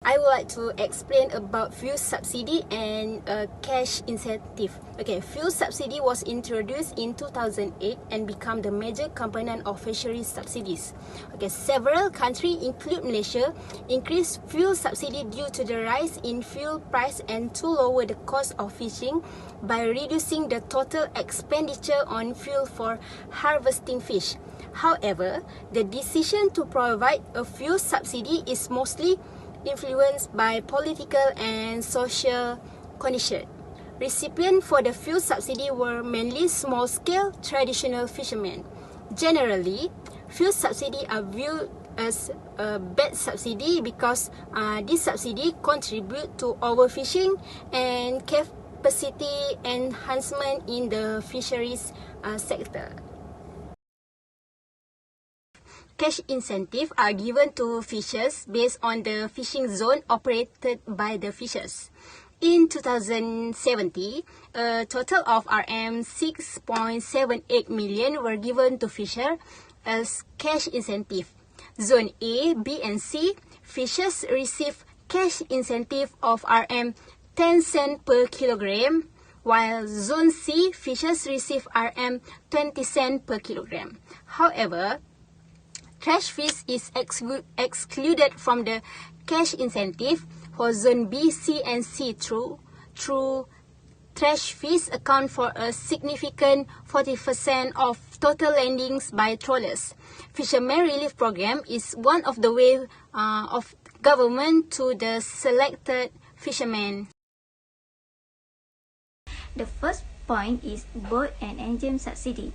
I would like to explain about fuel subsidy and cash incentive. Okay, fuel subsidy was introduced in 2008 and become the major component of fisheries subsidies. Okay, several countries, including Malaysia, increased fuel subsidy due to the rise in fuel price and to lower the cost of fishing by reducing the total expenditure on fuel for harvesting fish. However, the decision to provide a fuel subsidy is mostly influenced by political and social conditions. Recipients for the fuel subsidy were mainly small-scale traditional fishermen. Generally, fuel subsidy are viewed as a bad subsidy because this subsidy contribute to overfishing and capacity enhancement in the fisheries sector. Cash incentives are given to fishers based on the fishing zone operated by the fishers. In 2017, a total of Rm 6.78 million were given to fishers as cash incentive. Zone A, B, and C, fishers receive cash incentive of Rm 10 cents per kilogram, while Zone C, fishers receive Rm 20 cents per kilogram. However, trash fish is excluded from the cash incentive for Zone B, C, and C through trash fish account for a significant 40% of total landings by trawlers. Fishermen Relief Program is one of the ways of government to the selected fishermen. The first point is boat and engine subsidy.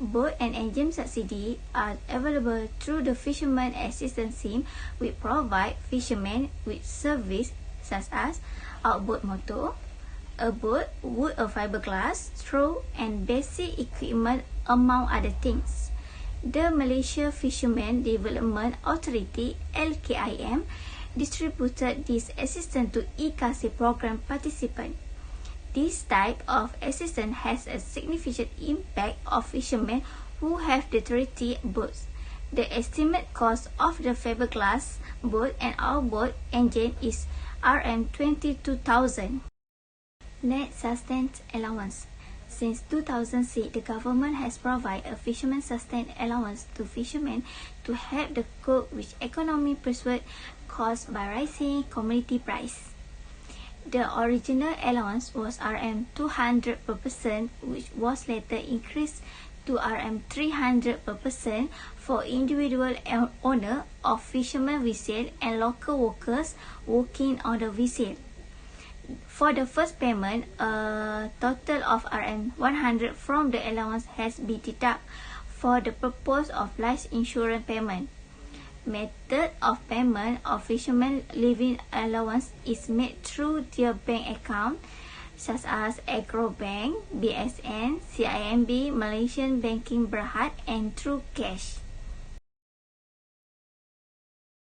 Boat and engine subsidy are available through the Fisherman Assistance Scheme, which provide fishermen with service such as outboard motor, a boat, wood or fiberglass, straw, and basic equipment, among other things. The Malaysia Fishermen Development Authority (LKIM) distributed this assistance to ECO4307 program participants. This type of assistance has a significant impact on fishermen who have the 30 boats. The estimate cost of the fiberglass boat and outboard engine is Rm 22,000. Net sustained allowance. Since 2006, the government has provided a fisherman sustained allowance to fishermen to help the cope with economic pressure caused by rising commodity price. The original allowance was Rm 200 per person, which was later increased to Rm 300 per person for individual owner of fishermen vessel and local workers working on the vessel. For the first payment, a total of Rm 100 from the allowance has been deducted for the purpose of life insurance payment. Method of payment of fishermen living allowance is made through their bank account such as Agro Bank, BSN, CIMB, Malaysian Banking Berhad, and through cash.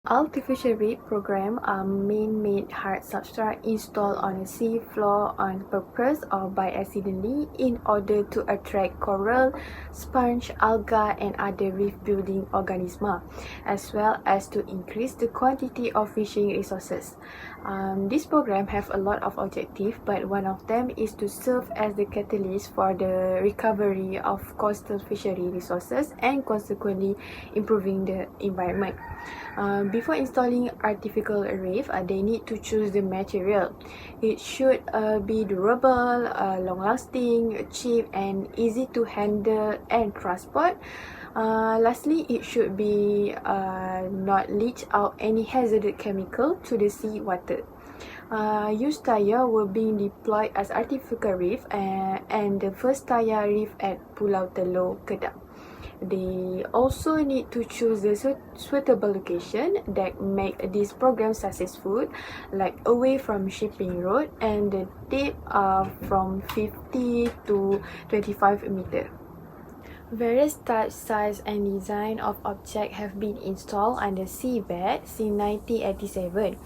Artificial program are man-made hard substrate installed on a sea floor on purpose or by accidentally in order to attract coral, sponge, algae and other reef-building organisms, as well as to increase the quantity of fishing resources. This program have a lot of objectives, but one of them is to serve as the catalyst for the recovery of coastal fishery resources and consequently improving the environment. Before installing artificial reef, they need to choose the material. It should be durable, long-lasting, cheap, and easy to handle and transport. Lastly, it should be not leach out any hazardous chemical to the sea water. Used tire were being deployed as artificial reef and the first tire reef at Pulau Telur, Kedah. They also need to choose a suitable location that make this program successful, like away from shipping road and the depth from 50 to 25 meter. Various types, size and design of objects have been installed on the seabed since 1987.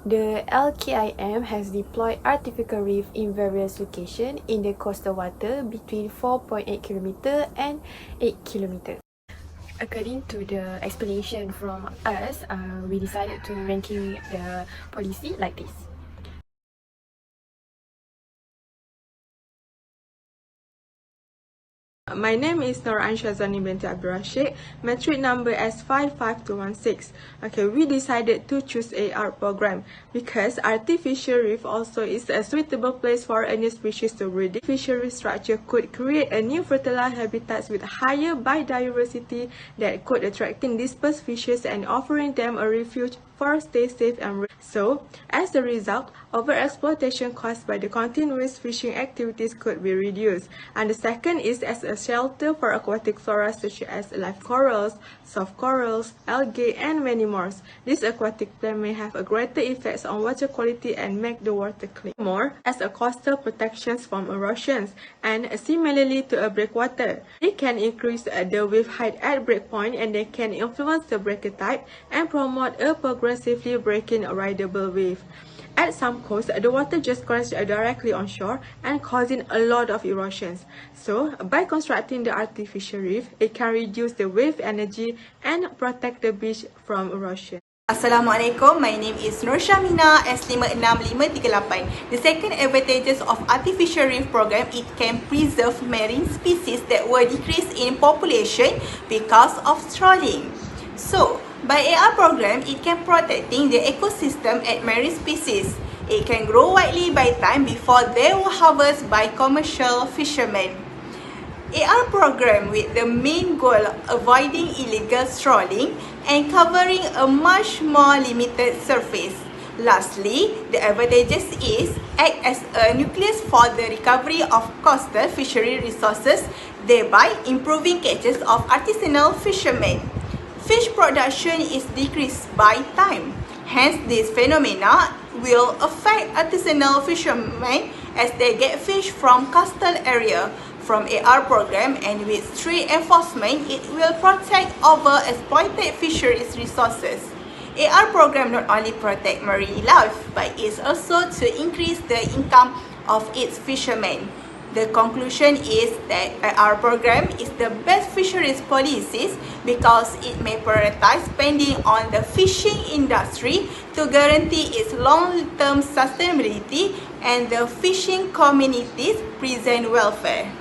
The LKIM has deployed artificial reef in various locations in the coastal water between 4.8 km and 8 km. According to the explanation from us, we decided to ranking the policy like this. My name is Nur Anshazani binti Abdul Rashid, metric number S55216. Okay, we decided to choose AR program because artificial reef also is a suitable place for a new species to breed. Artificial reef structure could create a new fertile habitats with higher biodiversity that could attracting dispersed fishes and offering them a refuge for stay safe and so, as a result, overexploitation caused by the continuous fishing activities could be reduced. And the second is as a shelter for aquatic flora such as live corals, soft corals, algae, and many more. This aquatic plant may have a greater effects on water quality and make the water clean. More, as a coastal protections from erosions, and similarly to a breakwater. It can increase the wave height at breakpoint and they can influence the breaker type and promote a progressively breaking a rideable wave. At some coasts, the water just crashes directly on shore and causing a lot of erosions. So, by constructing the artificial reef, it can reduce the wave energy and protect the beach from erosion. Assalamualaikum, my name is Nur Shamina S56538. The second advantages of artificial reef program, it can preserve marine species that were decreased in population because of trawling. So, by AR program, it can protecting the ecosystem at marine species. It can grow widely by time before they were harvested by commercial fishermen. AR program with the main goal avoiding illegal trawling and covering a much more limited surface. Lastly, the advantages is act as a nucleus for the recovery of coastal fishery resources, thereby improving catches of artisanal fishermen. Fish production is decreased by time. Hence, this phenomena will affect artisanal fishermen as they get fish from coastal area. From AR program and with strict enforcement, it will protect overexploited fisheries resources. AR program not only protect marine life, but is also to increase the income of its fishermen. The conclusion is that AR program is the best fisheries policies because it may prioritize spending on the fishing industry to guarantee its long-term sustainability and the fishing community's present welfare.